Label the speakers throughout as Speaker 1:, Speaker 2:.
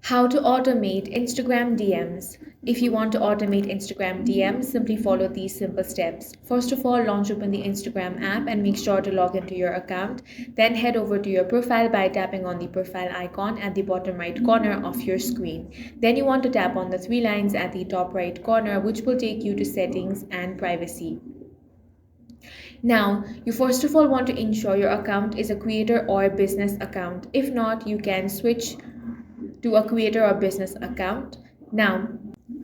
Speaker 1: How to automate Instagram DMs. If you want to automate Instagram DMs, simply follow these simple steps. First of all, launch open the Instagram app and make sure to log into your account. Then head over to your profile by tapping on the profile icon at the bottom right corner of your screen. Then you want to tap on the three lines at the top right corner, which will take you to settings and privacy. Now, you first of all want to ensure your account is a creator or business account. If not, you can switch to a creator or business account. Now,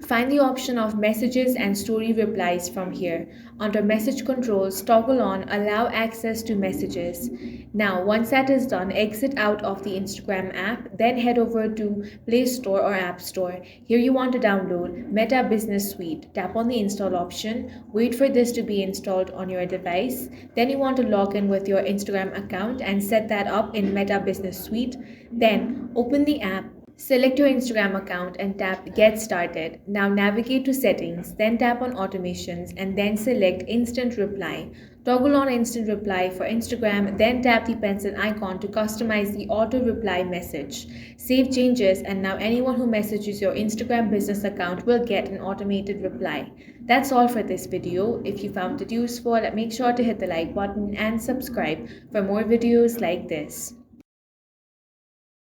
Speaker 1: find the option of messages and story replies from here. Under message controls, toggle on allow access to messages. Now, once that is done, exit out of the Instagram app, then head over to Play Store or App Store. Here you want to download Meta Business Suite. Tap on the install option, wait for this to be installed on your device. Then you want to log in with your Instagram account and set that up in Meta Business Suite. Then open the app. Select your Instagram account and tap Get Started. Now navigate to Settings, then tap on Automations and then select Instant Reply. Toggle on Instant Reply for Instagram, then tap the pencil icon to customize the auto reply message. Save changes and now anyone who messages your Instagram business account will get an automated reply. That's all for this video. If you found it useful, make sure to hit the like button and subscribe for more videos like this.